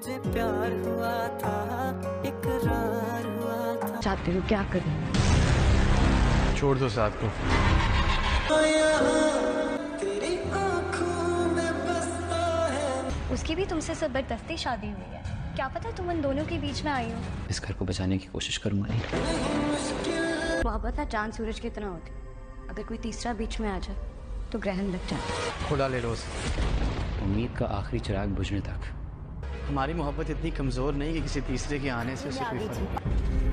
मुझे प्यार हुआ था, इकरार हुआ था। चाहते हो क्या करूं? छोड़ दो साथ को। तेरी आँखों में बसता है। उसकी भी तुमसे जबरदस्ती शादी हुई है, क्या पता तुम उन दोनों के बीच में आई हो। इस घर को बचाने की कोशिश करूंगा नहीं। वो पता चांद सूरज कितना होते, अगर कोई तीसरा बीच में आ जाए तो ग्रहण लग जाए। खुदा ले लो उसे। उम्मीद का आखिरी चिराग बुझने तक। हमारी मोहब्बत इतनी कमजोर नहीं कि किसी तीसरे के आने से उसे कोई फर्क।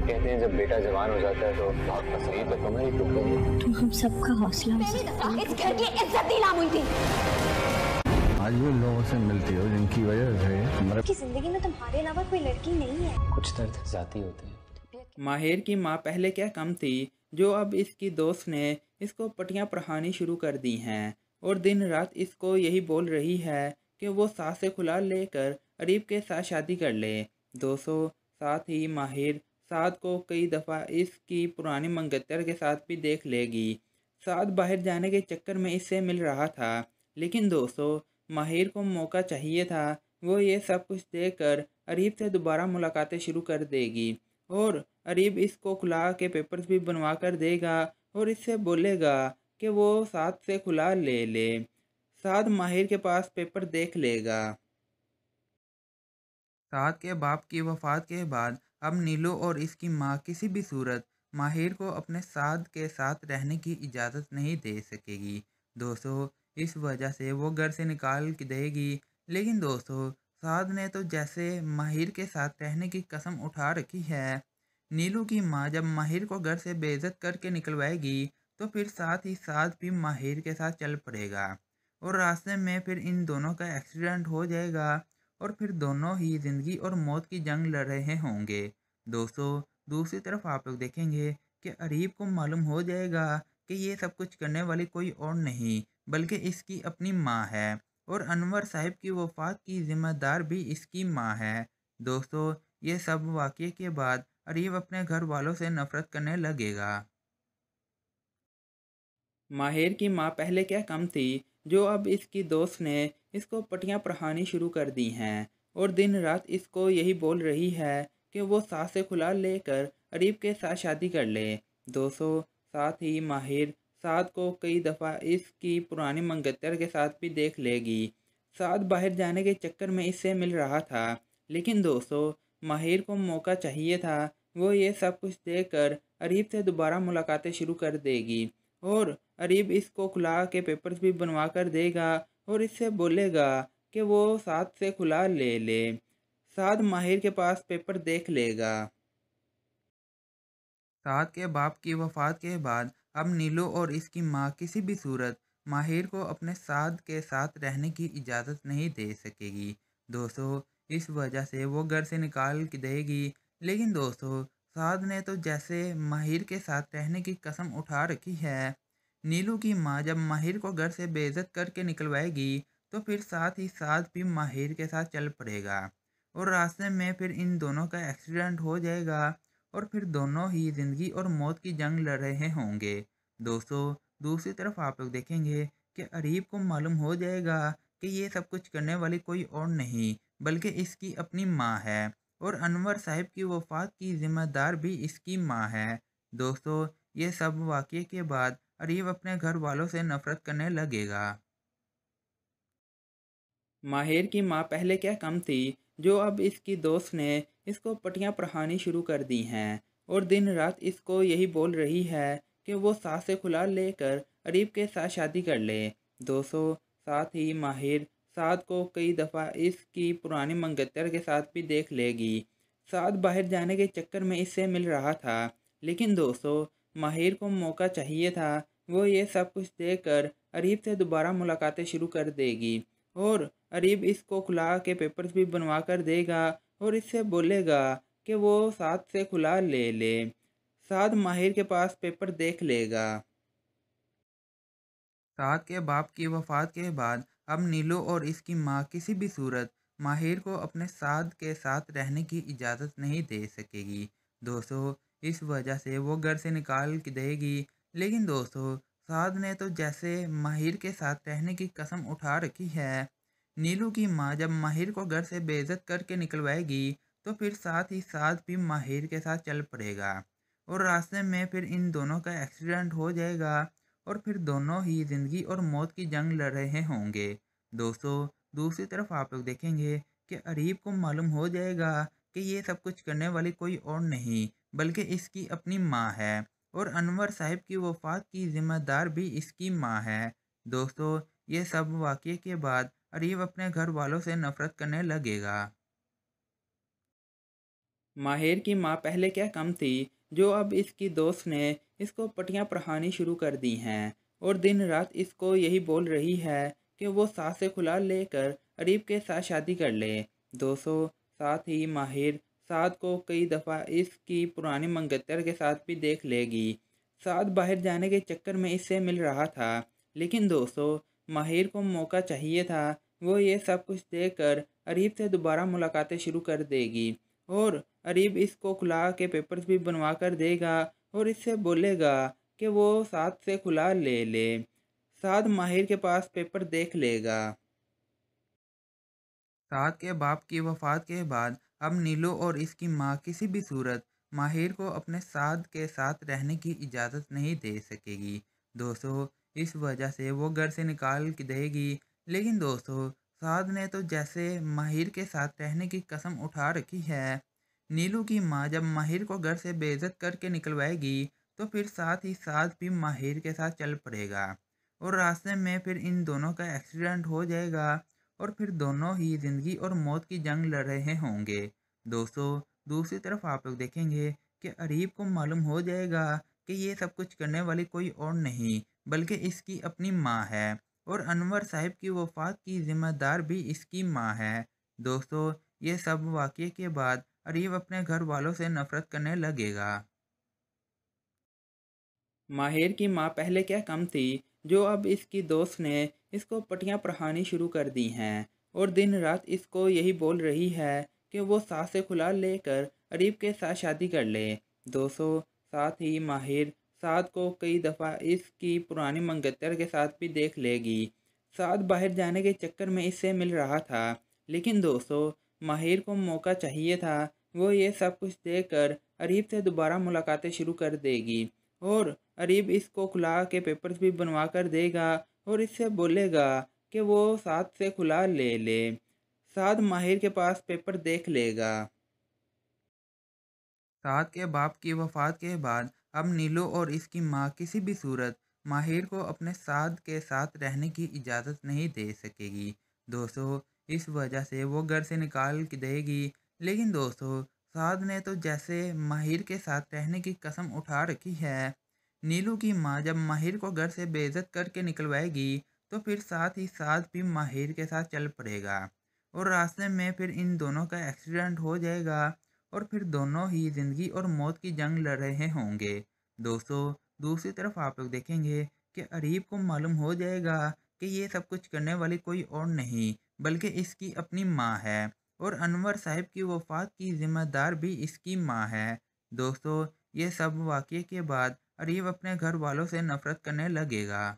कहते हैं जब बेटा जवान हो जाता है तो बहुत तस्वीर तो तुम्हें ही टूटेगी। तुम हम सबका हौसला इस घर की इज्जत नीलाम हुई थी। आज भी उन लोगों से मिलती हो जिनकी वजह से हमारे की जिंदगी में तुम्हारे अलावा कोई लड़की नहीं है। कुछ दर्द जाती होते हैं। माहिर की माँ पहले क्या कम थी, जो अब इसकी दोस्त ने इसको पटियां पढ़ानी शुरू कर दी हैं और दिन रात इसको यही बोल रही है कि वो साथ से खुला लेकर अरीब के साथ शादी कर ले। दोस्तों, साथ ही माहिर साद को कई दफ़ा इसकी पुरानी मंगतर के साथ भी देख लेगी। साद बाहर जाने के चक्कर में इससे मिल रहा था, लेकिन दोस्तों माहिर को मौका चाहिए था। वो ये सब कुछ देखकर अरीब से दोबारा मुलाकातें शुरू कर देगी और अरीब इसको खुला के पेपर्स भी बनवा कर देगा और इससे बोलेगा कि वो साद से खुला ले ले। साद माहिर के पास पेपर देख लेगा। साद के बाप की वफ़ात के बाद अब नीलू और इसकी माँ किसी भी सूरत माहिर को अपने साद के साथ रहने की इजाज़त नहीं दे सकेगी। दोस्तों, इस वजह से वो घर से निकाल देगी। लेकिन दोस्तों, साद ने तो जैसे माहिर के साथ रहने की कसम उठा रखी है। नीलू की माँ जब माहिर को घर से बेइज्जत करके निकलवाएगी तो फिर साथ ही साथ भी माहिर के साथ चल पड़ेगा और रास्ते में फिर इन दोनों का एक्सीडेंट हो जाएगा और फिर दोनों ही ज़िंदगी और मौत की जंग लड़ रहे होंगे। दोस्तों, दूसरी तरफ आप लोग देखेंगे कि अरीब को मालूम हो जाएगा कि ये सब कुछ करने वाली कोई और नहीं बल्कि इसकी अपनी माँ है और अनवर साहब की वफ़ात की ज़िम्मेदार भी इसकी माँ है। दोस्तों, ये सब वाक़ये के बाद अरीब अपने घर वालों से नफ़रत करने लगेगा। माहिर की माँ पहले क्या कम थी, जो अब इसकी दोस्त ने इसको पटियां पढ़ानी शुरू कर दी हैं और दिन रात इसको यही बोल रही है कि वो साथ से खुला लेकर अरीब के साथ शादी कर ले। दोस्तों, साथ ही माहिर साद को कई दफ़ा इसकी पुरानी मंगतर के साथ भी देख लेगी। साद बाहर जाने के चक्कर में इससे मिल रहा था, लेकिन दोस्तों माहिर को मौका चाहिए था। वो ये सब कुछ देखकर अरीब से दोबारा मुलाकातें शुरू कर देगी और अरीब इसको खुला के पेपर्स भी बनवा कर देगा और इससे बोलेगा कि वो साद से खुला ले ले। साद माहिर के पास पेपर देख लेगा। साद के बाप की वफ़ात के बाद अब नीलू और इसकी माँ किसी भी सूरत माहिर को अपने साद के साथ रहने की इजाज़त नहीं दे सकेगी। दोस्तों, इस वजह से वो घर से निकाल देगी। लेकिन दोस्तों, साद ने तो जैसे माहिर के साथ रहने की कसम उठा रखी है। नीलू की माँ जब माहिर को घर से बेइज्जत करके निकलवाएगी तो फिर साथ ही साथ भी माहिर के साथ चल पड़ेगा और रास्ते में फिर इन दोनों का एक्सीडेंट हो जाएगा और फिर दोनों ही ज़िंदगी और मौत की जंग लड़ रहे होंगे। दोस्तों, दूसरी तरफ आप लोग देखेंगे कि अरीब को मालूम हो जाएगा कि ये सब कुछ करने वाली कोई और नहीं बल्कि इसकी अपनी माँ है और अनवर साहब की वफ़ात की ज़िम्मेदार भी इसकी माँ है। दोस्तों, ये सब वाक़ये के बाद अरीब अपने घर वालों से नफ़रत करने लगेगा। माहिर की माँ पहले क्या कम थी, जो अब इसकी दोस्त ने इसको पटियां पढ़ानी शुरू कर दी हैं और दिन रात इसको यही बोल रही है कि वो साथ से खुला लेकर अरीब के साथ शादी कर ले। दोस्तों, साथ ही माहिर साद को कई दफ़ा इसकी पुरानी मंगतर के साथ भी देख लेगी। साद बाहर जाने के चक्कर में इससे मिल रहा था, लेकिन दोस्तों माहिर को मौका चाहिए था। वो ये सब कुछ देखकर अरीब से दोबारा मुलाकातें शुरू कर देगी और अरीब इसको खुला के पेपर्स भी बनवा कर देगा और इससे बोलेगा कि वो साद से खुला ले ले। साद माहिर के पास पेपर देख लेगा। साद के बाप की वफ़ात के बाद अब नीलू और इसकी माँ किसी भी सूरत माहिर को अपने साद के साथ रहने की इजाज़त नहीं दे सकेगी। दोस्तों, इस वजह से वो घर से निकाल देगी। लेकिन दोस्तों, साद ने तो जैसे माहिर के साथ रहने की कसम उठा रखी है। नीलू की माँ जब माहिर को घर से बेइज्जत करके निकलवाएगी तो फिर साथ ही साथ भी माहिर के साथ चल पड़ेगा और रास्ते में फिर इन दोनों का एक्सीडेंट हो जाएगा और फिर दोनों ही ज़िंदगी और मौत की जंग लड़ रहे होंगे। दोस्तों, दूसरी तरफ आप लोग देखेंगे कि अरीब को मालूम हो जाएगा कि ये सब कुछ करने वाली कोई और नहीं बल्कि इसकी अपनी माँ है और अनवर साहब की वफ़ात की ज़िम्मेदार भी इसकी माँ है। दोस्तों, ये सब वाक़ये के बाद अरीब अपने घर वालों से नफ़रत करने लगेगा। माहिर की माँ पहले क्या कम थी जो अब इसकी दोस्त ने इसको पटियां पढ़ानी शुरू कर दी हैं और दिन रात इसको यही बोल रही है कि वो साथ से खुला लेकर अरीब के साथ शादी कर ले। दोस्तों, साथ ही माहिर साद को कई दफ़ा इसकी पुरानी मंगतर के साथ भी देख लेगी। साद बाहर जाने के चक्कर में इससे मिल रहा था, लेकिन दोस्तों माहिर को मौका चाहिए था। वो ये सब कुछ देखकर अरीब से दोबारा मुलाकातें शुरू कर देगी और अरीब इसको खुला के पेपर्स भी बनवा कर देगा और इससे बोलेगा कि वो साद से खुला ले ले। साद माहिर के पास पेपर देख लेगा। साद के बाप की वफ़ात के बाद अब नीलू और इसकी माँ किसी भी सूरत माहिर को अपने साद के साथ रहने की इजाज़त नहीं दे सकेगी। दोस्तों, इस वजह से वो घर से निकाल के देगी। लेकिन दोस्तों, साद ने तो जैसे माहिर के साथ रहने की कसम उठा रखी है। नीलू की माँ जब माहिर को घर से बेइज्जत करके निकलवाएगी तो फिर साथ ही साथ भी माहिर के साथ चल पड़ेगा और रास्ते में फिर इन दोनों का एक्सीडेंट हो जाएगा और फिर दोनों ही ज़िंदगी और मौत की जंग लड़ रहे होंगे। दोस्तों, दूसरी तरफ आप लोग देखेंगे कि अरीब को मालूम हो जाएगा कि ये सब कुछ करने वाली कोई और नहीं बल्कि इसकी अपनी माँ है और अनवर साहब की वफ़ात की ज़िम्मेदार भी इसकी माँ है। दोस्तों, ये सब वाक़ये के बाद अरीब अपने घर वालों से नफ़रत करने लगेगा। माहिर की माँ पहले क्या कम थी जो अब इसकी दोस्त ने इसको पटियां पढ़ानी शुरू कर दी हैं और दिन रात इसको यही बोल रही है कि वो साथ से खुला लेकर अरीब के साथ शादी कर ले। दोस्तों, साथ ही माहिर साद को कई दफ़ा इसकी पुरानी मंगतर के साथ भी देख लेगी। साद बाहर जाने के चक्कर में इससे मिल रहा था, लेकिन दोस्तों माहिर को मौका चाहिए था। वो ये सब कुछ देखकर अरीब से दोबारा मुलाकातें शुरू कर देगी और अरीब इसको खुला के पेपर्स भी बनवा कर देगा और इससे बोलेगा कि वो साद से खुला ले ले। साद माहिर के पास पेपर देख लेगा। साद के बाप की वफ़ात के बाद अब नीलू और इसकी माँ किसी भी सूरत माहिर को अपने साद के साथ रहने की इजाज़त नहीं दे सकेगी। दोस्तों, इस वजह से वो घर से निकाल के देगी। लेकिन दोस्तों, साद ने तो जैसे माहिर के साथ रहने की कसम उठा रखी है। नीलू की माँ जब माहिर को घर से बेइज्जत करके निकलवाएगी तो फिर साथ ही साथ भी माहिर के साथ चल पड़ेगा और रास्ते में फिर इन दोनों का एक्सीडेंट हो जाएगा और फिर दोनों ही ज़िंदगी और मौत की जंग लड़ रहे होंगे। दोस्तों, दूसरी तरफ आप लोग देखेंगे कि अरीब को मालूम हो जाएगा कि ये सब कुछ करने वाली कोई और नहीं बल्कि इसकी अपनी माँ है और अनवर साहब की वफ़ात की ज़िम्मेदार भी इसकी माँ है। दोस्तों, ये सब वाक़ये के बाद अरीब अपने घर वालों से नफ़रत करने लगेगा।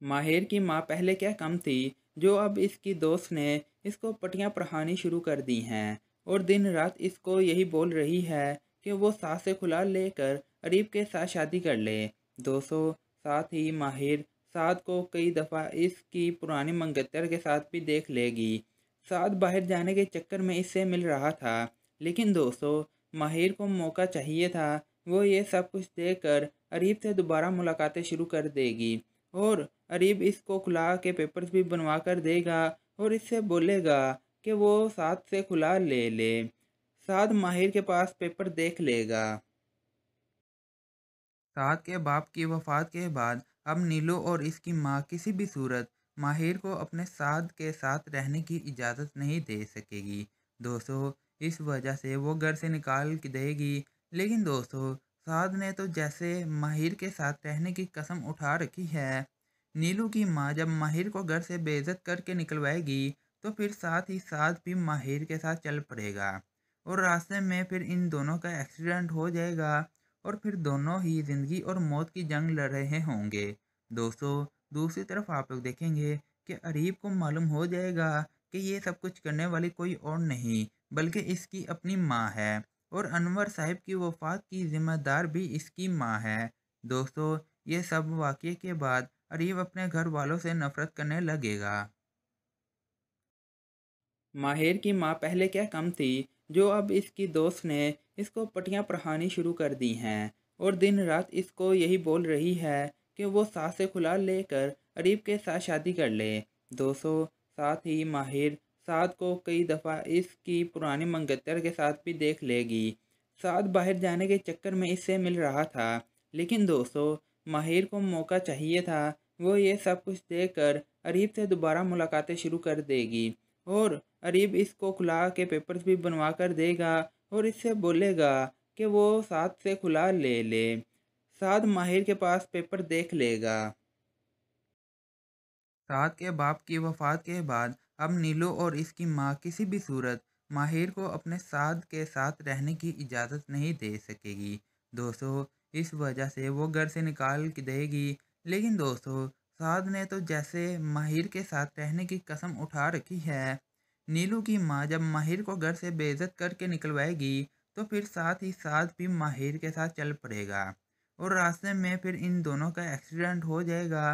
माहिर की माँ पहले क्या कम थी जो अब इसकी दोस्त ने इसको पटियां पढ़ानी शुरू कर दी हैं और दिन रात इसको यही बोल रही है कि वो साथ से खुला लेकर अरीब के साथ शादी कर ले। दोस्तों, साथ ही माहिर साद को कई दफ़ा इसकी पुरानी मंगतर के साथ भी देख लेगी। साद बाहर जाने के चक्कर में इससे मिल रहा था, लेकिन दोस्तों माहिर को मौका चाहिए था। वो ये सब कुछ देखकर अरीब से दोबारा मुलाकातें शुरू कर देगी और अरीब इसको खुला के पेपर्स भी बनवा कर देगा और इससे बोलेगा कि वो साद से खुला ले ले। साद माहिर के पास पेपर देख लेगा। साद के बाप की वफ़ात के बाद अब नीलू और इसकी माँ किसी भी सूरत माहिर को अपने साद के साथ रहने की इजाज़त नहीं दे सकेगी। दोस्तों, इस वजह से वो घर से निकाल के देगी। लेकिन दोस्तों, साद ने तो जैसे माहिर के साथ रहने की कसम उठा रखी है। नीलू की माँ जब माहिर को घर से बेइज्जत करके निकलवाएगी तो फिर साथ ही साथ भी माहिर के साथ चल पड़ेगा और रास्ते में फिर इन दोनों का एक्सीडेंट हो जाएगा और फिर दोनों ही ज़िंदगी और मौत की जंग लड़ रहे होंगे। दोस्तों, दूसरी तरफ आप लोग देखेंगे कि अरीब को मालूम हो जाएगा कि ये सब कुछ करने वाली कोई और नहीं बल्कि इसकी अपनी माँ है और अनवर साहब की वफ़ात की ज़िम्मेदार भी इसकी माँ है। दोस्तों, ये सब वाक़ये के बाद अरीब अपने घर वालों से नफ़रत करने लगेगा। माहिर की माँ पहले क्या कम थी जो अब इसकी दोस्त ने इसको पटियां पढ़ानी शुरू कर दी हैं और दिन रात इसको यही बोल रही है कि वो सास से खुला लेकर अरीब के साथ शादी कर ले। दोस्तों, साथ ही माहिर साद को कई दफ़ा इसकी पुरानी मंगतर के साथ भी देख लेगी। साद बाहर जाने के चक्कर में इससे मिल रहा था, लेकिन दोस्तों माहिर को मौका चाहिए था। वो ये सब कुछ देखकर अरीब से दोबारा मुलाकातें शुरू कर देगी और अरीब इसको खुला के पेपर्स भी बनवा कर देगा और इससे बोलेगा कि वो साद से खुला ले ले। साद माहिर के पास पेपर देख लेगा। साद के बाप की वफ़ात के बाद अब नीलू और इसकी माँ किसी भी सूरत माहिर को अपने साद के साथ रहने की इजाज़त नहीं दे सकेगी। दोस्तों, इस वजह से वो घर से निकाल के देगी। लेकिन दोस्तों, साद ने तो जैसे माहिर के साथ रहने की कसम उठा रखी है। नीलू की माँ जब माहिर को घर से बेइज्जत करके निकलवाएगी तो फिर साथ ही साथ भी माहिर के साथ चल पड़ेगा और रास्ते में फिर इन दोनों का एक्सीडेंट हो जाएगा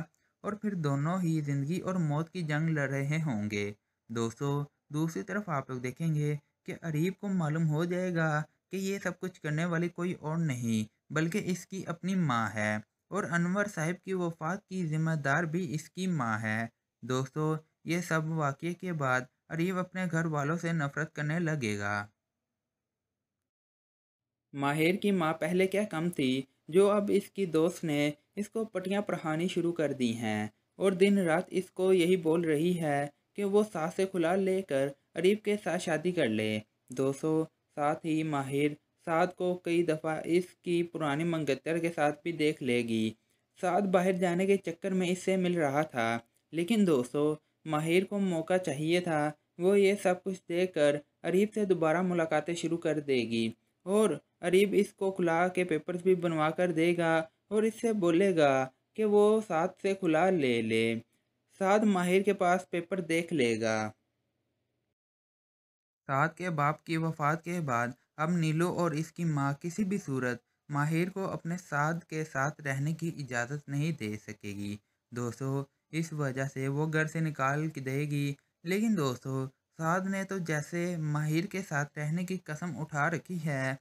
और फिर दोनों ही ज़िंदगी और मौत की जंग लड़ रहे होंगे। दोस्तों, दूसरी तरफ आप लोग देखेंगे कि अरीब को मालूम हो जाएगा कि ये सब कुछ करने वाली कोई और नहीं बल्कि इसकी अपनी माँ है और अनवर साहब की वफ़ात की ज़िम्मेदार भी इसकी माँ है। दोस्तों, ये सब वाक़ये के बाद अरीब अपने घर वालों से नफ़रत करने लगेगा। माहिर की माँ पहले क्या कम थी जो अब इसकी दोस्त ने इसको पटियां पढ़ानी शुरू कर दी हैं और दिन रात इसको यही बोल रही है कि वो सास से खुला लेकर अरीब के साथ शादी कर ले। दोस्तों, साथ ही माहिर साद को कई दफ़ा इसकी पुरानी मंगतर के साथ भी देख लेगी। साद बाहर जाने के चक्कर में इससे मिल रहा था, लेकिन दोस्तों माहिर को मौका चाहिए था। वो ये सब कुछ देखकर अरीब से दोबारा मुलाकातें शुरू कर देगी और अरीब इसको खुला के पेपर्स भी बनवा कर देगा और इससे बोलेगा कि वो साद से खुला ले ले। साद माहिर के पास पेपर देख लेगा। साद के बाप की वफ़ात के बाद अब नीलू और इसकी माँ किसी भी सूरत माहिर को अपने साद के साथ रहने की इजाज़त नहीं दे सकेगी। दोस्तों, इस वजह से वो घर से निकाल के देगी। लेकिन दोस्तों, साद ने तो जैसे माहिर के साथ रहने की कसम उठा रखी है।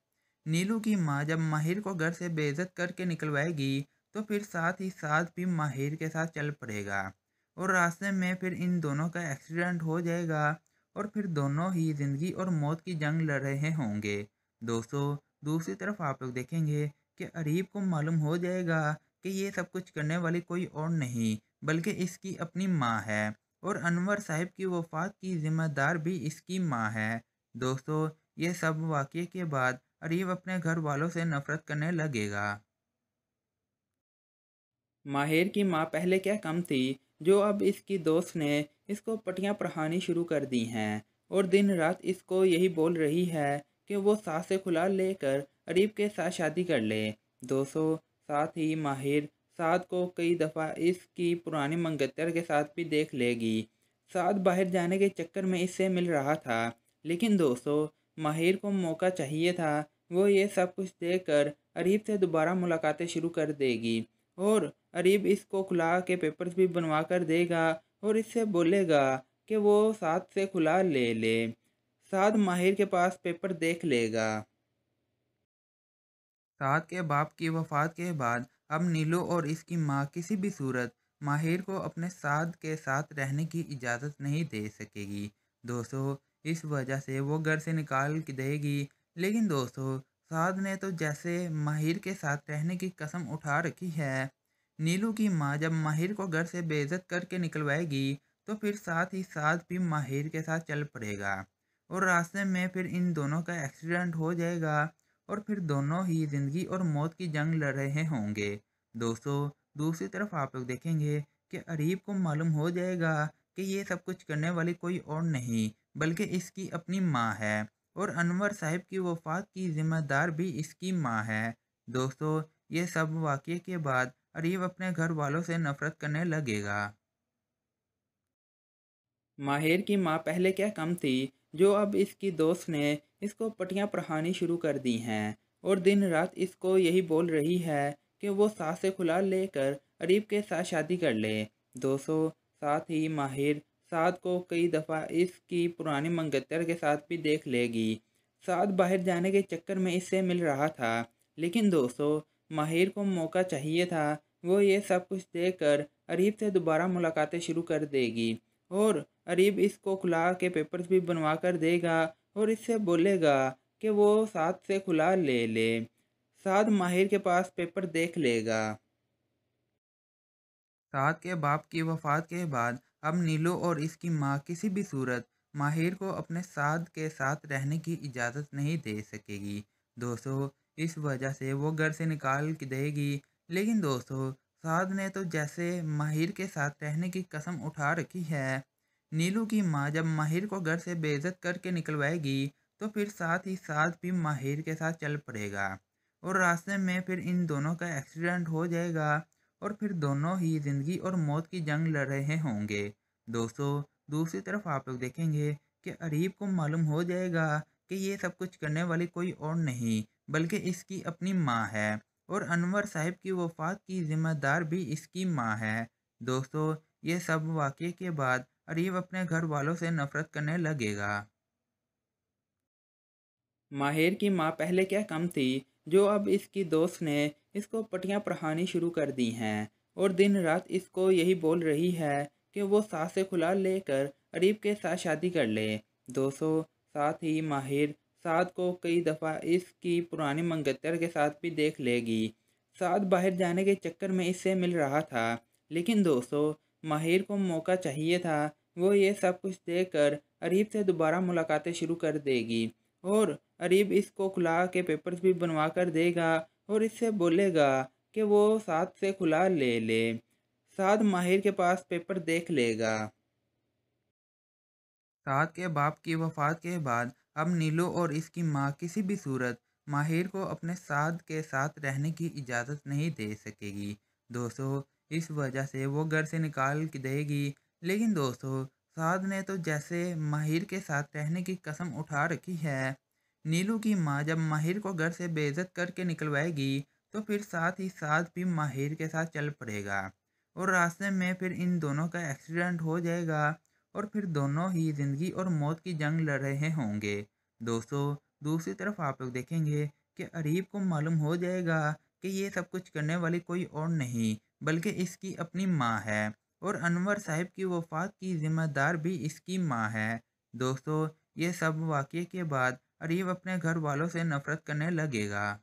नीलू की माँ जब माहिर को घर से बेइज्जत करके निकलवाएगी तो फिर साथ ही साथ भी माहिर के साथ चल पड़ेगा और रास्ते में फिर इन दोनों का एक्सीडेंट हो जाएगा और फिर दोनों ही ज़िंदगी और मौत की जंग लड़ रहे होंगे। दोस्तों, दूसरी तरफ आप लोग देखेंगे कि अरीब को मालूम हो जाएगा कि ये सब कुछ करने वाली कोई और नहीं बल्कि इसकी अपनी माँ है और अनवर साहब की वफ़ात की ज़िम्मेदार भी इसकी माँ है। दोस्तों, ये सब वाक़ये के बाद अरीब अपने घर वालों से नफ़रत करने लगेगा। माहिर की माँ पहले क्या कम थी जो अब इसकी दोस्त ने इसको पटियां पढ़ानी शुरू कर दी हैं और दिन रात इसको यही बोल रही है कि वो सास से खुला लेकर अरीब के साथ शादी कर ले। दोस्तों, साथ ही माहिर साद को कई दफ़ा इसकी पुरानी मंगतर के साथ भी देख लेगी। साद बाहर जाने के चक्कर में इससे मिल रहा था, लेकिन दोस्तों माहिर को मौका चाहिए था। वो ये सब कुछ देखकर अरीब से दोबारा मुलाकातें शुरू कर देगी और अरीब इसको खुला के पेपर्स भी बनवा कर देगा और इससे बोलेगा कि वो साद से खुला ले ले। साद माहिर के पास पेपर देख लेगा। साद के बाप की वफ़ात के बाद अब नीलू और इसकी माँ किसी भी सूरत माहिर को अपने साद के साथ रहने की इजाज़त नहीं दे सकेगी। दोस्तों, इस वजह से वो घर से निकाल के देगी। लेकिन दोस्तों, साद ने तो जैसे माहिर के साथ रहने की कसम उठा रखी है। नीलू की माँ जब माहिर को घर से बेइज्जत करके निकलवाएगी तो फिर साथ ही साथ भी माहिर के साथ चल पड़ेगा और रास्ते में फिर इन दोनों का एक्सीडेंट हो जाएगा और फिर दोनों ही ज़िंदगी और मौत की जंग लड़ रहे होंगे। दोस्तों, दूसरी तरफ आप लोग देखेंगे कि अरीब को मालूम हो जाएगा कि ये सब कुछ करने वाली कोई और नहीं बल्कि इसकी अपनी माँ है और अनवर साहब की वफ़ात की ज़िम्मेदार भी इसकी माँ है। दोस्तों, ये सब वाक़ये के बाद अरीब अपने घर वालों से नफ़रत करने लगेगा। माहिर की माँ पहले क्या कम थी जो अब इसकी दोस्त ने इसको पटियां पढ़ानी शुरू कर दी हैं और दिन रात इसको यही बोल रही है कि वो सास से खुला लेकर अरीब के साथ शादी कर ले। दोस्तों, साथ ही माहिर साद को कई दफ़ा इसकी पुरानी मंगतर के साथ भी देख लेगी। साद बाहर जाने के चक्कर में इससे मिल रहा था, लेकिन दोस्तों माहिर को मौका चाहिए था। वो ये सब कुछ देखकर अरीब से दोबारा मुलाकातें शुरू कर देगी और अरीब इसको खुला के पेपर्स भी बनवा कर देगा और इससे बोलेगा कि वो साद से खुला ले ले। साद माहिर के पास पेपर देख लेगा। साद के बाप की वफ़ात के बाद अब नीलू और इसकी माँ किसी भी सूरत माहिर को अपने साद के साथ रहने की इजाज़त नहीं दे सकेगी। दोस्तों, इस वजह से वो घर से निकाल के देगी। लेकिन दोस्तों, साद ने तो जैसे माहिर के साथ रहने की कसम उठा रखी है। नीलू की माँ जब माहिर को घर से बेइज्जत करके निकलवाएगी तो फिर साथ ही साथ भी माहिर के साथ चल पड़ेगा और रास्ते में फिर इन दोनों का एक्सीडेंट हो जाएगा और फिर दोनों ही ज़िंदगी और मौत की जंग लड़ रहे होंगे। दोस्तों, दूसरी तरफ आप लोग देखेंगे कि अरीब को मालूम हो जाएगा कि ये सब कुछ करने वाली कोई और नहीं बल्कि इसकी अपनी माँ है और अनवर साहब की वफ़ात की ज़िम्मेदार भी इसकी माँ है। दोस्तों, ये सब वाक़ये के बाद अरीब अपने घर वालों से नफ़रत करने लगेगा। माहिर की माँ पहले क्या कम थी जो अब इसकी दोस्त ने इसको पटियां पढ़ानी शुरू कर दी हैं और दिन रात इसको यही बोल रही है कि वो सास से खुला लेकर अरीब के साथ शादी कर ले। दोस्तों, साथ ही माहिर साद को कई दफ़ा इसकी पुरानी मंगतर के साथ भी देख लेगी। साद बाहर जाने के चक्कर में इससे मिल रहा था, लेकिन दोस्तों माहिर को मौका चाहिए था। वो ये सब कुछ देखकर अरीब से दोबारा मुलाकातें शुरू कर देगी और अरीब इसको खुला के पेपर्स भी बनवा कर देगा और इससे बोलेगा कि वो साद से खुला ले ले। साद माहिर के पास पेपर देख लेगा। साद के बाप की वफ़ात के बाद अब नीलू और इसकी माँ किसी भी सूरत माहिर को अपने साद के साथ रहने की इजाज़त नहीं दे सकेगी। दोस्तों, इस वजह से वो घर से निकाल के देगी। लेकिन दोस्तों, साद ने तो जैसे माहिर के साथ रहने की कसम उठा रखी है। नीलू की माँ जब माहिर को घर से बेइज्जत करके निकलवाएगी तो फिर साथ ही साथ भी माहिर के साथ चल पड़ेगा और रास्ते में फिर इन दोनों का एक्सीडेंट हो जाएगा और फिर दोनों ही ज़िंदगी और मौत की जंग लड़ रहे होंगे। दोस्तों, दूसरी तरफ आप लोग देखेंगे कि अरीब को मालूम हो जाएगा कि ये सब कुछ करने वाली कोई और नहीं बल्कि इसकी अपनी माँ है और अनवर साहब की वफ़ात की ज़िम्मेदार भी इसकी माँ है। दोस्तों, ये सब वाक़ये के बाद अरीब अपने घर वालों से नफ़रत करने लगेगा।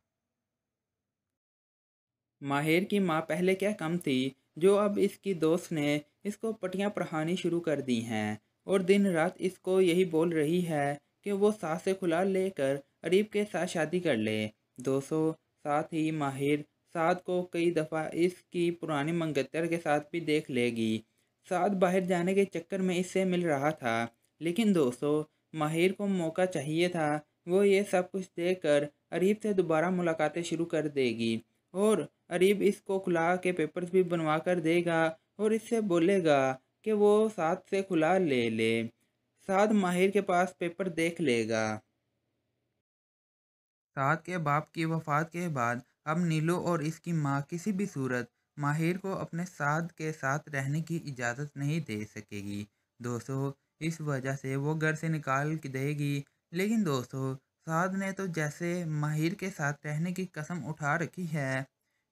माहिर की माँ पहले क्या कम थी जो अब इसकी दोस्त ने इसको पटियां पढ़ानी शुरू कर दी हैं और दिन रात इसको यही बोल रही है कि वो सास से खुला लेकर अरीब के साथ शादी कर ले। दोस्तों, साथ ही माहिर साद को कई दफ़ा इसकी पुरानी मंगतर के साथ भी देख लेगी। साद बाहर जाने के चक्कर में इससे मिल रहा था, लेकिन दोस्तों माहिर को मौका चाहिए था। वो ये सब कुछ देखकर अरीब से दोबारा मुलाकातें शुरू कर देगी और अरीब इसको खुला के पेपर्स भी बनवा कर देगा और इससे बोलेगा कि वो साद से खुला ले ले। साद माहिर के पास पेपर देख लेगा। साद के बाप की वफ़ात के बाद अब नीलू और इसकी माँ किसी भी सूरत माहिर को अपने साद के साथ रहने की इजाज़त नहीं दे सकेगी। दोस्तों, इस वजह से वो घर से निकाल के देगी। लेकिन दोस्तों, साद ने तो जैसे माहिर के साथ रहने की कसम उठा रखी है।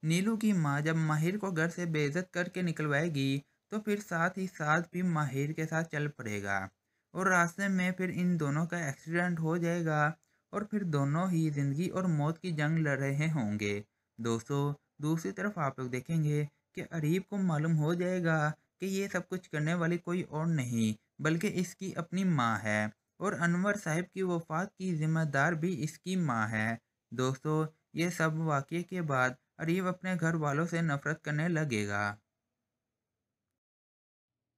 नीलू की माँ जब माहिर को घर से बेइज्जत करके निकलवाएगी तो फिर साथ ही साथ भी माहिर के साथ चल पड़ेगा और रास्ते में फिर इन दोनों का एक्सीडेंट हो जाएगा और फिर दोनों ही ज़िंदगी और मौत की जंग लड़ रहे होंगे। दोस्तों, दूसरी तरफ आप लोग देखेंगे कि अरीब को मालूम हो जाएगा कि ये सब कुछ करने वाली कोई और नहीं बल्कि इसकी अपनी माँ है और अनवर साहब की वफ़ात की ज़िम्मेदार भी इसकी माँ है। दोस्तों, ये सब वाक़ये के बाद अरीब अपने घर वालों से नफ़रत करने लगेगा।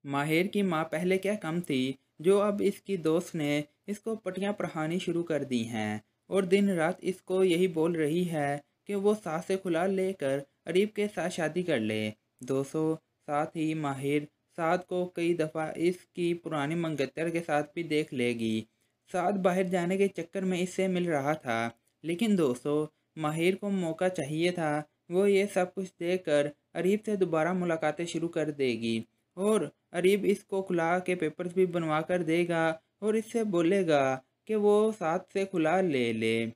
माहिर की माँ पहले क्या कम थी जो अब इसकी दोस्त ने इसको पटियां पढ़ानी शुरू कर दी हैं और दिन रात इसको यही बोल रही है कि वो सास से खुला लेकर अरीब के साथ शादी कर ले। दोस्तों, साथ ही माहिर साद को कई दफ़ा इसकी पुरानी मंगतर के साथ भी देख लेगी। साद बाहर जाने के चक्कर में इससे मिल रहा था, लेकिन दोस्तों माहिर को मौका चाहिए था। वो ये सब कुछ देखकर अरीब से दोबारा मुलाकातें शुरू कर देगी और अरीब इसको खुला के पेपर्स भी बनवा कर देगा और इससे बोलेगा कि वो साद से खुला ले ले।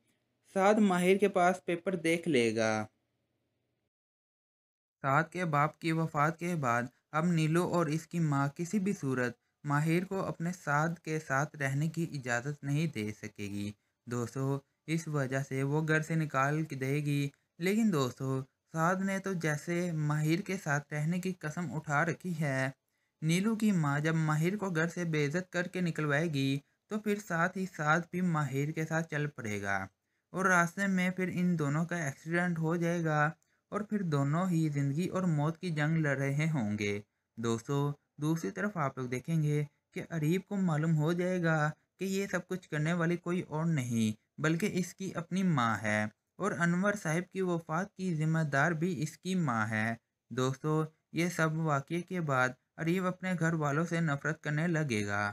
साद माहिर के पास पेपर देख लेगा। साद के बाप की वफ़ात के बाद अब नीलू और इसकी माँ किसी भी सूरत माहिर को अपने साद के साथ रहने की इजाज़त नहीं दे सकेगी। दोस्तों इस वजह से वो घर से निकाल देगी। लेकिन दोस्तों साद ने तो जैसे माहिर के साथ रहने की कसम उठा रखी है। नीलू की माँ जब माहिर को घर से बेइज्जत करके निकलवाएगी तो फिर साथ ही साथ भी माहिर के साथ चल पड़ेगा और रास्ते में फिर इन दोनों का एक्सीडेंट हो जाएगा और फिर दोनों ही ज़िंदगी और मौत की जंग लड़ रहे होंगे। दोस्तों दूसरी तरफ आप लोग देखेंगे कि अरीब को मालूम हो जाएगा कि ये सब कुछ करने वाली कोई और नहीं बल्कि इसकी अपनी माँ है और अनवर साहब की वफ़ात की ज़िम्मेदार भी इसकी माँ है। दोस्तों ये सब वाक़ये के बाद अरीब अपने घर वालों से नफ़रत करने लगेगा।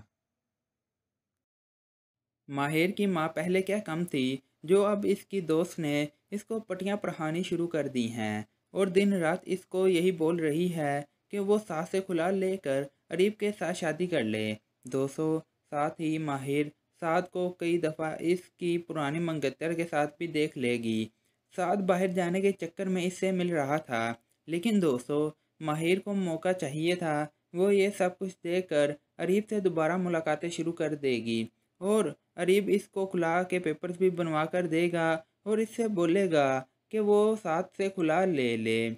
माहिर की माँ पहले क्या कम थी जो अब इसकी दोस्त ने इसको पटियां पढ़ानी शुरू कर दी हैं और दिन रात इसको यही बोल रही है कि वो साथ से खुला लेकर अरीब के साथ शादी कर ले। दोस्तों साथ ही माहिर साद को कई दफ़ा इसकी पुरानी मंगतर के साथ भी देख लेगी। साद बाहर जाने के चक्कर में इससे मिल रहा था, लेकिन दोस्तों माहिर को मौका चाहिए था। वो ये सब कुछ देखकर अरीब से दोबारा मुलाकातें शुरू कर देगी और अरीब इसको खुला के पेपर्स भी बनवा कर देगा और इससे बोलेगा कि वो साद से खुला ले ले।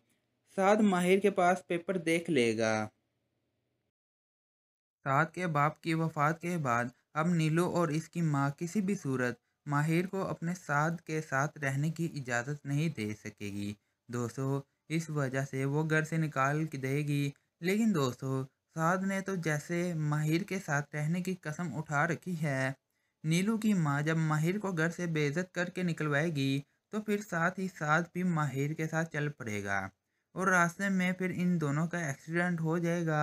साद माहिर के पास पेपर देख लेगा। साद के बाप की वफ़ात के बाद अब नीलू और इसकी माँ किसी भी सूरत माहिर को अपने साद के साथ रहने की इजाज़त नहीं दे सकेगी। दोस्तों इस वजह से वो घर से निकाल देगी। लेकिन दोस्तों साद ने तो जैसे माहिर के साथ रहने की कसम उठा रखी है। नीलू की माँ जब माहिर को घर से बेइज्जत करके निकलवाएगी तो फिर साथ ही साथ भी माहिर के साथ चल पड़ेगा और रास्ते में फिर इन दोनों का एक्सीडेंट हो जाएगा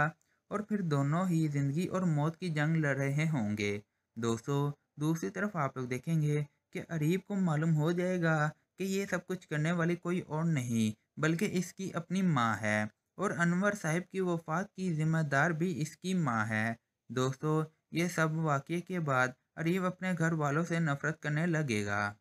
और फिर दोनों ही ज़िंदगी और मौत की जंग लड़ रहे होंगे। दोस्तों दूसरी तरफ आप लोग देखेंगे कि अरीब को मालूम हो जाएगा कि ये सब कुछ करने वाली कोई और नहीं बल्कि इसकी अपनी माँ है और अनवर साहब की वफ़ात की ज़िम्मेदार भी इसकी माँ है। दोस्तों ये सब वाक़ये के बाद अरीब अपने घर वालों से नफ़रत करने लगेगा।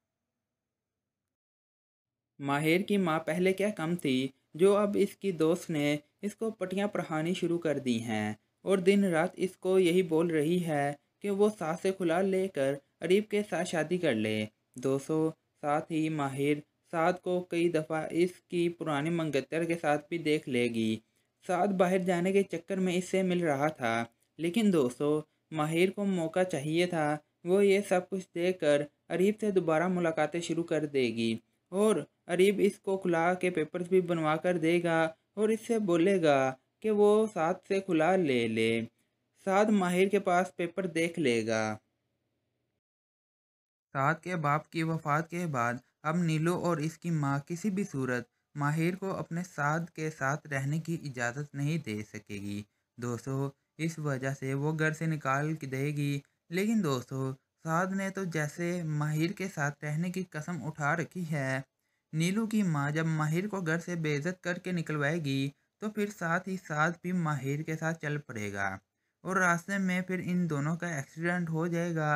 माहिर की माँ पहले क्या कम थी जो अब इसकी दोस्त ने इसको पटियां पढ़ानी शुरू कर दी हैं और दिन रात इसको यही बोल रही है कि वो साथ से खुला लेकर अरीब के साथ शादी कर ले। दोस्तों साथ ही माहिर साद को कई दफ़ा इसकी पुरानी मंगतर के साथ भी देख लेगी। साद बाहर जाने के चक्कर में इससे मिल रहा था, लेकिन दोस्तों माहिर को मौका चाहिए था। वो ये सब कुछ देखकर अरीब से दोबारा मुलाकातें शुरू कर देगी और अरीब इसको खुला के पेपर्स भी बनवा कर देगा और इससे बोलेगा कि वो साद से खुला ले ले। साद माहिर के पास पेपर देख लेगा। साद के बाप की वफ़ात के बाद अब नीलू और इसकी माँ किसी भी सूरत माहिर को अपने साद के साथ रहने की इजाज़त नहीं दे सकेगी। दोस्तों इस वजह से वो घर से निकाल देगी। लेकिन दोस्तों साद ने तो जैसे माहिर के साथ रहने की कसम उठा रखी है। नीलू की माँ जब माहिर को घर से बेइज्जत करके निकलवाएगी तो फिर साथ ही साथ भी माहिर के साथ चल पड़ेगा और रास्ते में फिर इन दोनों का एक्सीडेंट हो जाएगा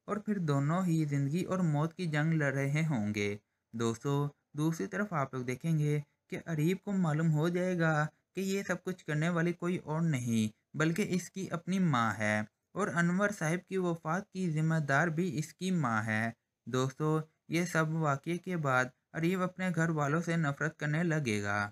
और फिर दोनों ही ज़िंदगी और मौत की जंग लड़ रहे होंगे। दोस्तों दूसरी तरफ आप लोग देखेंगे कि अरीब को मालूम हो जाएगा कि ये सब कुछ करने वाली कोई और नहीं बल्कि इसकी अपनी माँ है और अनवर साहब की वफ़ात की ज़िम्मेदार भी इसकी माँ है। दोस्तों ये सब वाक़ये के बाद अरीब अपने घर वालों से नफ़रत करने लगेगा।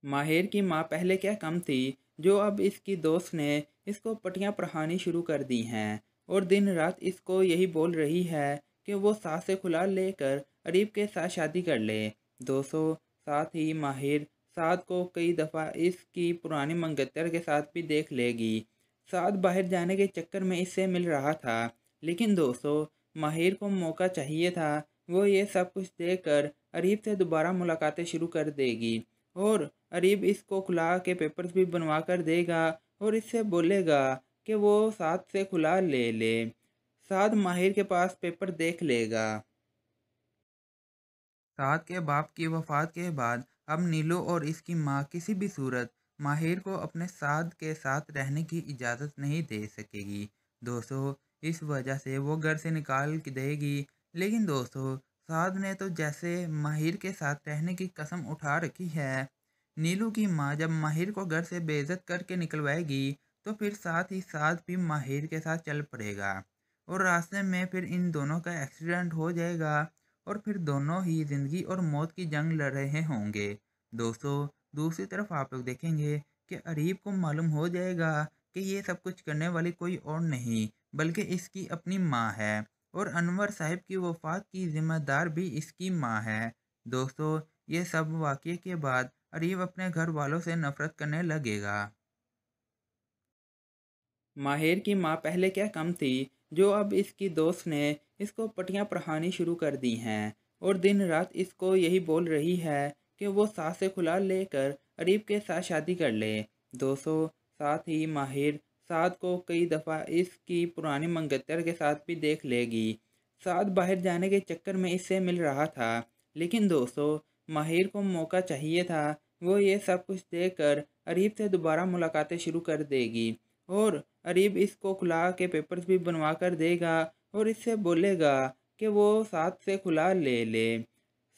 माहिर की माँ पहले क्या कम थी जो अब इसकी दोस्त ने इसको पटियां पढ़ानी शुरू कर दी हैं और दिन रात इसको यही बोल रही है कि वो साथ से खुला लेकर अरीब के साथ शादी कर ले। दोस्तों साथ ही माहिर साद को कई दफ़ा इसकी पुरानी मंगतर के साथ भी देख लेगी। साद बाहर जाने के चक्कर में इससे मिल रहा था, लेकिन दोस्तों माहिर को मौका चाहिए था। वो ये सब कुछ देखकर अरीब से दोबारा मुलाकातें शुरू कर देगी और अरीब इसको खुला के पेपर्स भी बनवा कर देगा और इससे बोलेगा कि वो साद से खुला ले ले। साद माहिर के पास पेपर देख लेगा। साद के बाप की वफ़ात के बाद अब नीलू और इसकी माँ किसी भी सूरत माहिर को अपने साद के साथ रहने की इजाज़त नहीं दे सकेगी। दोस्तों, इस वजह से वो घर से निकाल देगी। लेकिन दोस्तों, साद ने तो जैसे माहिर के साथ रहने की कसम उठा रखी है। नीलू की माँ जब माहिर को घर से बेइज्जत करके निकलवाएगी तो फिर साथ ही साथ भी माहिर के साथ चल पड़ेगा और रास्ते में फिर इन दोनों का एक्सीडेंट हो जाएगा और फिर दोनों ही ज़िंदगी और मौत की जंग लड़ रहे होंगे। दोस्तों, दूसरी तरफ आप लोग देखेंगे कि अरीब को मालूम हो जाएगा कि ये सब कुछ करने वाली कोई और नहीं बल्कि इसकी अपनी माँ है और अनवर साहब की वफ़ात की ज़िम्मेदार भी इसकी माँ है। दोस्तों, ये सब वाक़ये के बाद अरीब अपने घर वालों से नफ़रत करने लगेगा। माहिर की माँ पहले क्या कम थी जो अब इसकी दोस्त ने इसको पटियां पढ़ानी शुरू कर दी हैं और दिन रात इसको यही बोल रही है कि वो सास से खुला लेकर अरीब के साथ शादी कर ले। दोस्तों, साथ ही माहिर साद को कई दफ़ा इसकी पुरानी मंगतर के साथ भी देख लेगी। साद बाहर जाने के चक्कर में इससे मिल रहा था, लेकिन दोस्तों माहिर को मौका चाहिए था। वो ये सब कुछ देखकर अरीब से दोबारा मुलाकातें शुरू कर देगी और अरीब इसको खुला के पेपर्स भी बनवा कर देगा और इससे बोलेगा कि वो साद से खुला ले ले।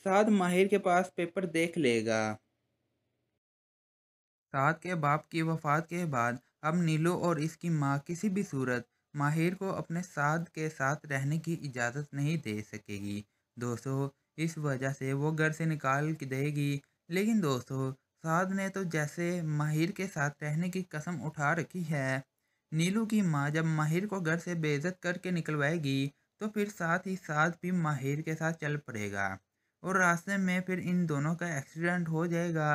साद माहिर के पास पेपर देख लेगा। साद के बाप की वफ़ात के बाद अब नीलू और इसकी माँ किसी भी सूरत माहिर को अपने साद के साथ रहने की इजाज़त नहीं दे सकेगी। दोस्तों, इस वजह से वो घर से निकाल देगी। लेकिन दोस्तों, साद ने तो जैसे माहिर के साथ रहने की कसम उठा रखी है। नीलू की माँ जब माहिर को घर से बेइज्जत करके निकलवाएगी तो फिर साथ ही साथ भी माहिर के साथ चल पड़ेगा और रास्ते में फिर इन दोनों का एक्सीडेंट हो जाएगा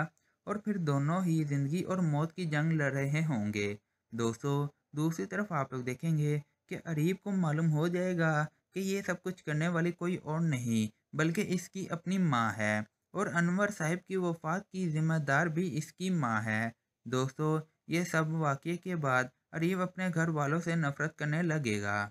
और फिर दोनों ही ज़िंदगी और मौत की जंग लड़ रहे होंगे। दोस्तों, दूसरी तरफ आप लोग देखेंगे कि अरीब को मालूम हो जाएगा कि ये सब कुछ करने वाली कोई और नहीं बल्कि इसकी अपनी माँ है और अनवर साहब की वफ़ात की ज़िम्मेदार भी इसकी माँ है। दोस्तों, ये सब वाक़ये के बाद अरीब अपने घर वालों से नफ़रत करने लगेगा।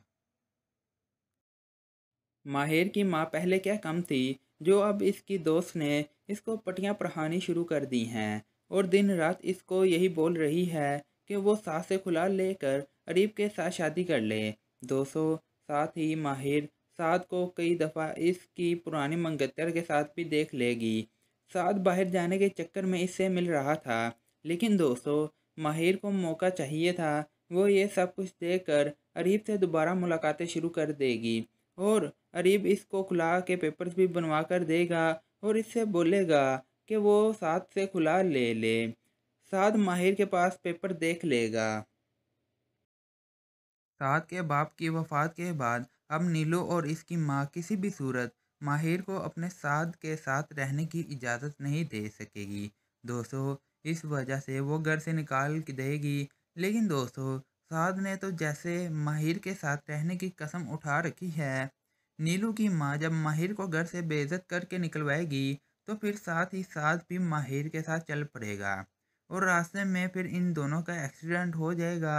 माहिर की माँ पहले क्या कम थी जो अब इसकी दोस्त ने इसको पटियां पढ़ानी शुरू कर दी हैं और दिन रात इसको यही बोल रही है कि वो सास से खुला लेकर अरीब के साथ शादी कर ले। दोस्तों, साथ ही माहिर साद को कई दफ़ा इसकी पुरानी मंगतर के साथ भी देख लेगी। साद बाहर जाने के चक्कर में इससे मिल रहा था, लेकिन दोस्तों माहिर को मौका चाहिए था। वो ये सब कुछ देखकर अरीब से दोबारा मुलाकातें शुरू कर देगी और अरीब इसको खुला के पेपर्स भी बनवा कर देगा और इससे बोलेगा कि वो साद से खुला ले ले। साद माहिर के पास पेपर देख लेगा। साद के बाप की वफ़ात के बाद अब नीलू और इसकी माँ किसी भी सूरत माहिर को अपने साद के साथ रहने की इजाज़त नहीं दे सकेगी। दोस्तों, इस वजह से वो घर से निकाल देगी। लेकिन दोस्तों, साद ने तो जैसे माहिर के साथ रहने की कसम उठा रखी है। नीलू की माँ जब माहिर को घर से बेइज्जत करके निकलवाएगी तो फिर साथ ही साथ भी माहिर के साथ चल पड़ेगा और रास्ते में फिर इन दोनों का एक्सीडेंट हो जाएगा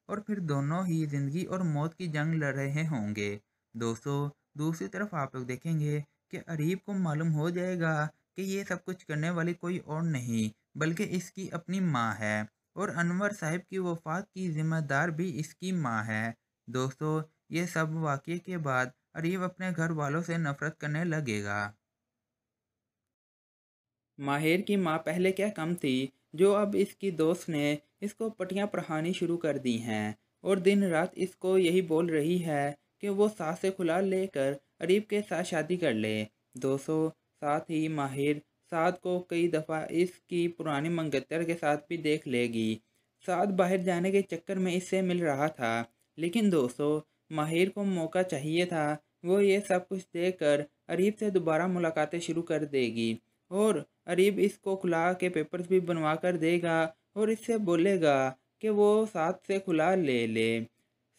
और फिर दोनों ही ज़िंदगी और मौत की जंग लड़ रहे होंगे। दोस्तों, दूसरी तरफ आप लोग देखेंगे कि अरीब को मालूम हो जाएगा कि ये सब कुछ करने वाली कोई और नहीं बल्कि इसकी अपनी माँ है और अनवर साहब की वफ़ात की ज़िम्मेदार भी इसकी माँ है। दोस्तों, ये सब वाक़ये के बाद अरीब अपने घर वालों से नफ़रत करने लगेगा। माहिर की माँ पहले क्या कम थी जो अब इसकी दोस्त ने इसको पटियां पढ़ानी शुरू कर दी हैं और दिन रात इसको यही बोल रही है कि वो सास से खुला लेकर अरीब के साथ शादी कर ले। दोस्तों, साथ ही माहिर साद को कई दफ़ा इसकी पुरानी मंगतर के साथ भी देख लेगी। साद बाहर जाने के चक्कर में इससे मिल रहा था, लेकिन दोस्तों माहिर को मौका चाहिए था। वो ये सब कुछ देखकर अरीब से दोबारा मुलाकातें शुरू कर देगी और अरीब इसको खुला के पेपर्स भी बनवा कर देगा और इससे बोलेगा कि वो साद से खुला ले ले।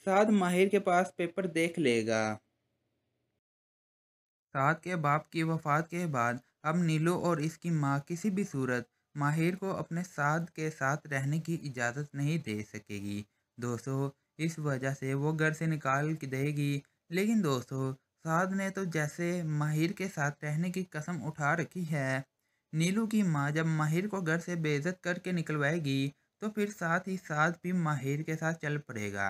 साद माहिर के पास पेपर देख लेगा। साद के बाप की वफ़ात के बाद अब नीलू और इसकी माँ किसी भी सूरत माहिर को अपने साद के साथ रहने की इजाज़त नहीं दे सकेगी। दोस्तों, इस वजह से वो घर से निकाल के देगी। लेकिन दोस्तों, साद ने तो जैसे माहिर के साथ रहने की कसम उठा रखी है। नीलू की माँ जब माहिर को घर से बेइज्जत करके निकलवाएगी तो फिर साथ ही साथ भी माहिर के साथ चल पड़ेगा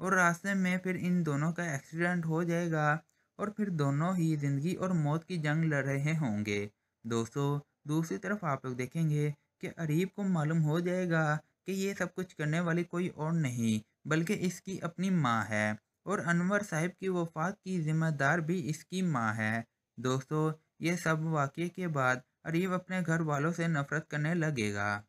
और रास्ते में फिर इन दोनों का एक्सीडेंट हो जाएगा और फिर दोनों ही ज़िंदगी और मौत की जंग लड़ रहे होंगे। दोस्तों, दूसरी तरफ आप लोग देखेंगे कि अरीब को मालूम हो जाएगा कि ये सब कुछ करने वाली कोई और नहीं बल्कि इसकी अपनी माँ है और अनवर साहब की वफ़ात की ज़िम्मेदार भी इसकी माँ है। दोस्तों, ये सब वाक़ये के बाद अरीब अपने घर वालों से नफ़रत करने लगेगा।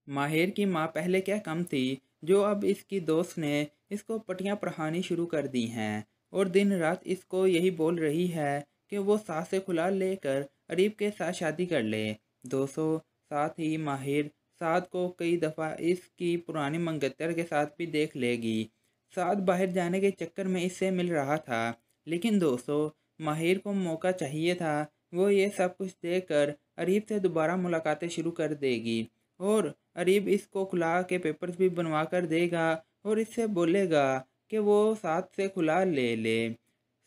माहिर की माँ पहले क्या कम थी जो अब इसकी दोस्त ने इसको पटियां पढ़ानी शुरू कर दी हैं और दिन रात इसको यही बोल रही है कि वो सास से खुला लेकर अरीब के साथ शादी कर ले। दोस्तों, साथ ही माहिर साद को कई दफ़ा इसकी पुरानी मंगतर के साथ भी देख लेगी। साद बाहर जाने के चक्कर में इससे मिल रहा था, लेकिन दोस्तों माहिर को मौका चाहिए था। वो ये सब कुछ देखकर अरीब से दोबारा मुलाकातें शुरू कर देगी और अरीब इसको खुला के पेपर्स भी बनवा कर देगा और इससे बोलेगा कि वो साद से खुला ले ले।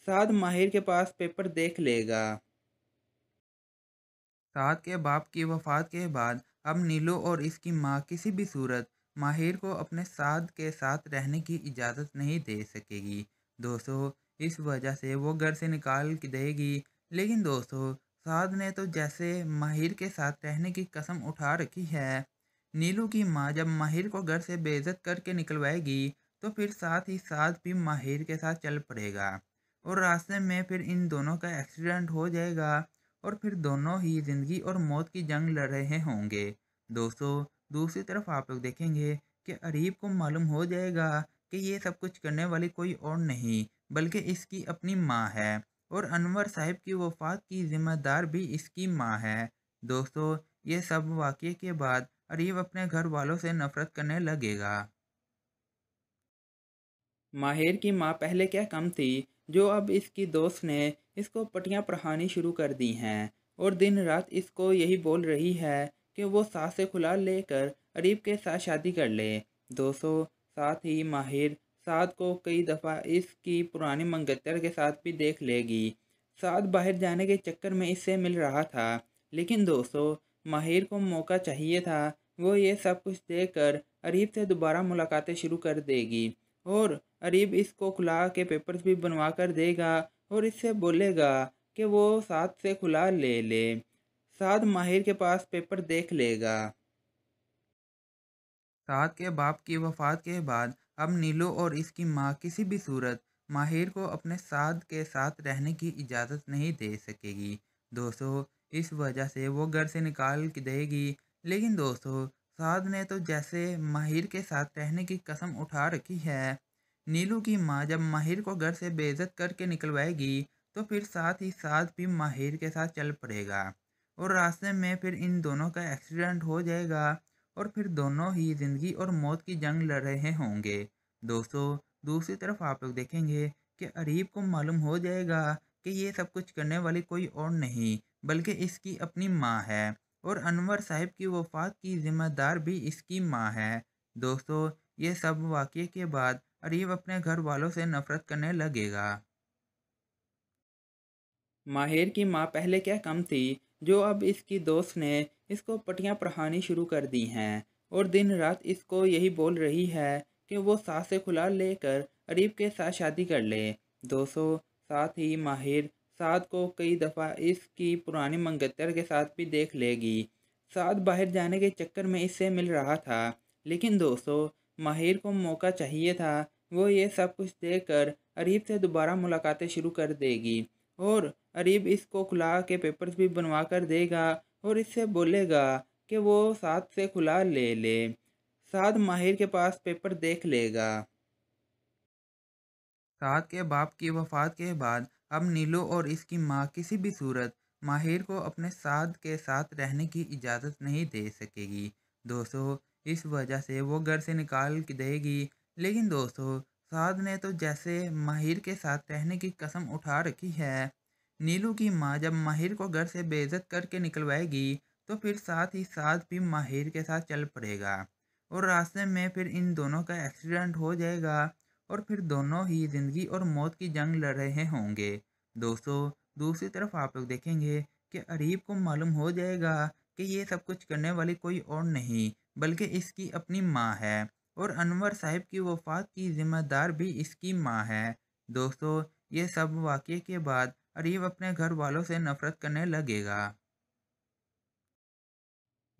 साद माहिर के पास पेपर देख लेगा। साद के बाप की वफ़ात के बाद अब नीलू और इसकी माँ किसी भी सूरत माहिर को अपने साद के साथ रहने की इजाज़त नहीं दे सकेगी। दोस्तों, इस वजह से वो घर से निकाल के देगी। लेकिन दोस्तों, साद ने तो जैसे माहिर के साथ रहने की कसम उठा रखी है। नीलू की माँ जब माहिर को घर से बेइज्जत करके निकलवाएगी तो फिर साथ ही साथ भी माहिर के साथ चल पड़ेगा और रास्ते में फिर इन दोनों का एक्सीडेंट हो जाएगा और फिर दोनों ही ज़िंदगी और मौत की जंग लड़ रहे होंगे। दोस्तों, दूसरी तरफ आप लोग देखेंगे कि अरीब को मालूम हो जाएगा कि ये सब कुछ करने वाली कोई और नहीं बल्कि इसकी अपनी माँ है और अनवर साहब की वफ़ात की ज़िम्मेदार भी इसकी माँ है। दोस्तों, ये सब वाक़ये के बाद अरीब अपने घर वालों से नफ़रत करने लगेगा। माहिर की माँ पहले क्या कम थी जो अब इसकी दोस्त ने इसको पटियां पढ़ानी शुरू कर दी हैं और दिन रात इसको यही बोल रही है कि वो सास से खुला लेकर अरीब के साथ शादी कर ले। दोस्तों, साथ ही माहिर साद को कई दफ़ा इसकी पुरानी मंगतर के साथ भी देख लेगी। साद बाहर जाने के चक्कर में इससे मिल रहा था, लेकिन दोस्तों माहिर को मौका चाहिए था। वो ये सब कुछ देखकर अरीब से दोबारा मुलाकातें शुरू कर देगी और अरीब इसको खुला के पेपर्स भी बनवा कर देगा और इससे बोलेगा कि वो साद से खुला ले ले। साद माहिर के पास पेपर देख लेगा। साद के बाप की वफ़ात के बाद अब नीलू और इसकी माँ किसी भी सूरत माहिर को अपने साद के साथ रहने की इजाज़त नहीं दे सकेगी। दोस्तों, इस वजह से वो घर से निकाल के देगी। लेकिन दोस्तों, साद ने तो जैसे माहिर के साथ रहने की कसम उठा रखी है। नीलू की माँ जब माहिर को घर से बेइज्जत करके निकलवाएगी तो फिर साथ ही साथ भी माहिर के साथ चल पड़ेगा और रास्ते में फिर इन दोनों का एक्सीडेंट हो जाएगा और फिर दोनों ही ज़िंदगी और मौत की जंग लड़ रहे होंगे। दोस्तों, दूसरी तरफ आप लोग देखेंगे कि अरीब को मालूम हो जाएगा कि ये सब कुछ करने वाली कोई और नहीं बल्कि इसकी अपनी माँ है और अनवर साहब की वफ़ात की ज़िम्मेदार भी इसकी माँ है। दोस्तों, ये सब वाक़ये के बाद अरीब अपने घर वालों से नफ़रत करने लगेगा। माहिर की माँ पहले क्या कम थी जो अब इसकी दोस्त ने इसको पटियां पढ़ानी शुरू कर दी हैं और दिन रात इसको यही बोल रही है कि वो सास से खुला लेकर अरीब के साथ शादी कर ले। दोस्तों, साथ ही माहिर साद को कई दफ़ा इसकी पुरानी मंगतर के साथ भी देख लेगी। साद बाहर जाने के चक्कर में इससे मिल रहा था, लेकिन दोस्तों माहिर को मौका चाहिए था। वो ये सब कुछ देखकर अरीब से दोबारा मुलाकातें शुरू कर देगी और अरीब इसको खुला के पेपर्स भी बनवा कर देगा और इससे बोलेगा कि वो साद से खुला ले ले। साद माहिर के पास पेपर देख लेगा। साद के बाप की वफ़ात के बाद अब नीलू और इसकी माँ किसी भी सूरत माहिर को अपने साद के साथ रहने की इजाज़त नहीं दे सकेगी। दोस्तों, इस वजह से वो घर से निकाल के देगी। लेकिन दोस्तों, साद ने तो जैसे माहिर के साथ रहने की कसम उठा रखी है। नीलू की माँ जब माहिर को घर से बेइज्जत करके निकलवाएगी तो फिर साथ ही साथ भी माहिर के साथ चल पड़ेगा और रास्ते में फिर इन दोनों का एक्सीडेंट हो जाएगा और फिर दोनों ही ज़िंदगी और मौत की जंग लड़ रहे होंगे। दोस्तों, दूसरी तरफ आप लोग देखेंगे कि अरीब को मालूम हो जाएगा कि ये सब कुछ करने वाली कोई और नहीं बल्कि इसकी अपनी माँ है और अनवर साहब की वफ़ात की ज़िम्मेदार भी इसकी माँ है। दोस्तों, ये सब वाक़ये के बाद अरीब अपने घर वालों से नफ़रत करने लगेगा।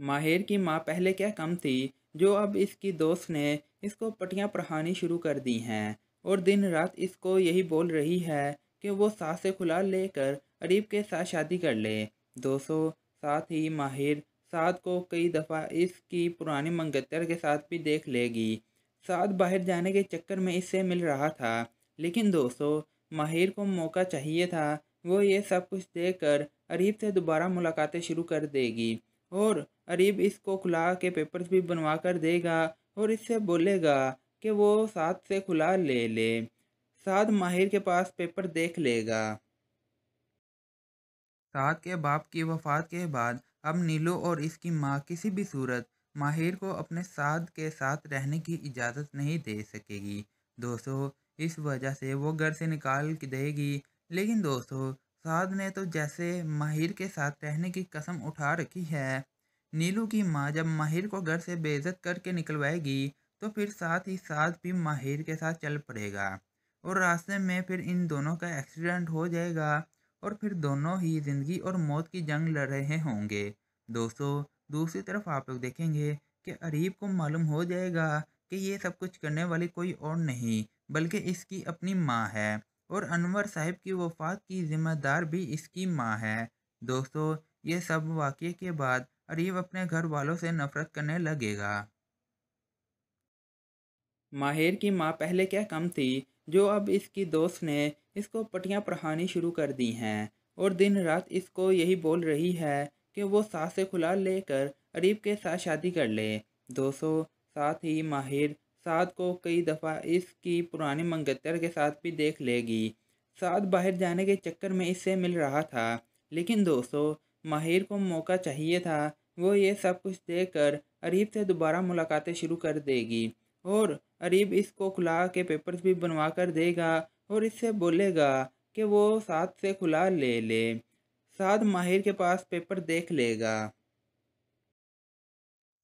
माहिर की माँ पहले क्या कम थी जो अब इसकी दोस्त ने इसको पटियां पढ़ानी शुरू कर दी हैं और दिन रात इसको यही बोल रही है कि वो सास से खुला लेकर अरीब के साथ शादी कर ले। दोस्तों, साथ ही माहिर साद को कई दफ़ा इसकी पुरानी मंगतर के साथ भी देख लेगी। साद बाहर जाने के चक्कर में इससे मिल रहा था, लेकिन दोस्तों माहिर को मौका चाहिए था। वो ये सब कुछ देखकर अरीब से दोबारा मुलाकातें शुरू कर देगी और अरीब इसको खुला के पेपर्स भी बनवा कर देगा और इससे बोलेगा कि वो साद से खुला ले ले। साद माहिर के पास पेपर देख लेगा। साद के बाप की वफ़ात के बाद अब नीलू और इसकी माँ किसी भी सूरत माहिर को अपने साद के साथ रहने की इजाज़त नहीं दे सकेगी। दोस्तों, इस वजह से वो घर से निकाल के देगी। लेकिन दोस्तों, साद ने तो जैसे माहिर के साथ रहने की कसम उठा रखी है। नीलू की माँ जब माहिर को घर से बेइज्जत करके निकलवाएगी तो फिर साथ ही साथ भी माहिर के साथ चल पड़ेगा और रास्ते में फिर इन दोनों का एक्सीडेंट हो जाएगा और फिर दोनों ही ज़िंदगी और मौत की जंग लड़ रहे होंगे। दोस्तों, दूसरी तरफ आप लोग देखेंगे कि अरीब को मालूम हो जाएगा कि ये सब कुछ करने वाली कोई और नहीं बल्कि इसकी अपनी माँ है और अनवर साहब की वफ़ात की ज़िम्मेदार भी इसकी माँ है। दोस्तों, ये सब वाक़ये के बाद अरीब अपने घर वालों से नफ़रत करने लगेगा। माहिर की माँ पहले क्या कम थी जो अब इसकी दोस्त ने इसको पटियां पढ़ानी शुरू कर दी हैं और दिन रात इसको यही बोल रही है कि वो सास से खुला लेकर अरीब के साथ शादी कर ले। दोस्तों, साथ ही माहिर साद को कई दफ़ा इसकी पुरानी मंगतर के साथ भी देख लेगी। साद बाहर जाने के चक्कर में इससे मिल रहा था, लेकिन दोस्तों माहिर को मौका चाहिए था। वो ये सब कुछ देखकर अरीब से दोबारा मुलाकातें शुरू कर देगी और अरीब इसको खुला के पेपर्स भी बनवा कर देगा और इससे बोलेगा कि वो साद से खुला ले ले। साद माहिर के पास पेपर देख लेगा।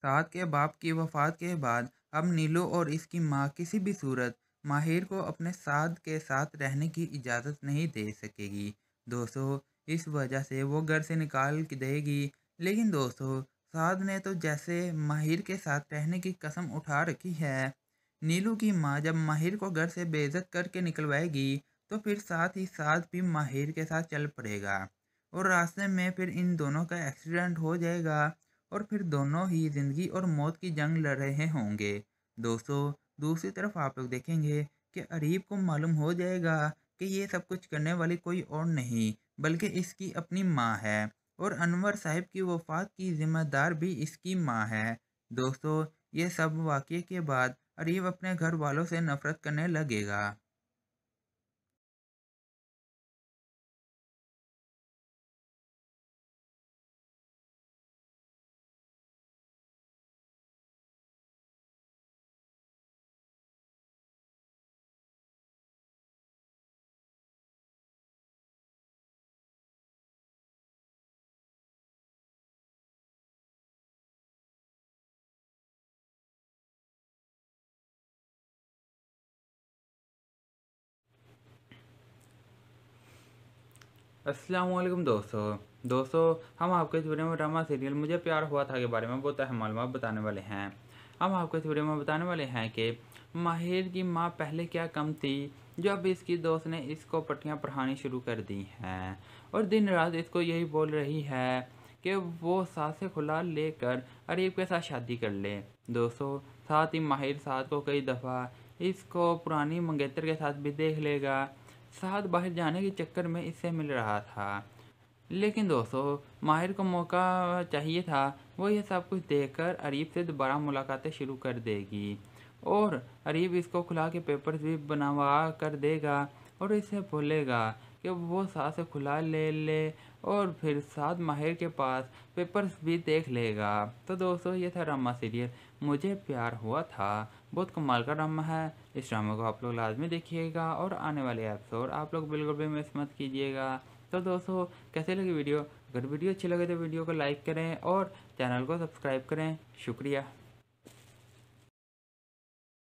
साद के बाप की वफ़ात के बाद अब नीलू और इसकी माँ किसी भी सूरत माहिर को अपने साद के साथ रहने की इजाज़त नहीं दे सकेगी। दोस्तों, इस वजह से वो घर से निकाल के देगी। लेकिन दोस्तों, साद ने तो जैसे माहिर के साथ रहने की कसम उठा रखी है। नीलू की माँ जब माहिर को घर से बेइज्जत करके निकलवाएगी तो फिर साथ ही साथ भी माहिर के साथ चल पड़ेगा और रास्ते में फिर इन दोनों का एक्सीडेंट हो जाएगा और फिर दोनों ही ज़िंदगी और मौत की जंग लड़ रहे होंगे। दोस्तों, दूसरी तरफ आप लोग देखेंगे कि अरीब को मालूम हो जाएगा कि ये सब कुछ करने वाली कोई और नहीं बल्कि इसकी अपनी माँ है और अनवर साहब की वफ़ात की ज़िम्मेदार भी इसकी माँ है। दोस्तों, ये सब वाक़ये के बाद अरीब अपने घर वालों से नफ़रत करने लगेगा। अस्सलाम वालेकुम दोस्तों, हम आपको इस वीडियो में ड्रामा सीरियल मुझे प्यार हुआ था के बारे में बहुत अहम मालूमात बताने वाले हैं। हम आपको इस वीडियो में बताने वाले हैं कि माहिर की माँ पहले क्या कम थी जो अब इसकी दोस्त ने इसको पटियां पढ़ानी शुरू कर दी हैं और दिन रात इसको यही बोल रही है कि वो सास से खुला लेकर अरीब के साथ शादी कर ले। दोस्तों, साथ ही माहिर साद को कई दफ़ा इसको पुरानी मंगेतर के साथ भी देख लेगा। साद बाहर जाने के चक्कर में इससे मिल रहा था, लेकिन दोस्तों माहिर को मौका चाहिए था। वो ये सब कुछ देखकर अरीब से दोबारा मुलाकातें शुरू कर देगी और अरीब इसको खुला के पेपर्स भी बनवा कर देगा और इससे बोलेगा कि वो साथ से खुला ले ले और फिर साथ माहिर के पास पेपर्स भी देख लेगा। तो दोस्तों ये था ड्रामा सीरियल मुझे प्यार हुआ था। बहुत कमाल का ड्रामा है। इस ड्रामा को आप लोग लाजमी देखिएगा और आने वाले एपिसोड आप लोग बिल्कुल भी मिस मत कीजिएगा। तो दोस्तों कैसे लगी वीडियो? अगर वीडियो अच्छी लगे तो वीडियो को लाइक करें और चैनल को सब्सक्राइब करें। शुक्रिया।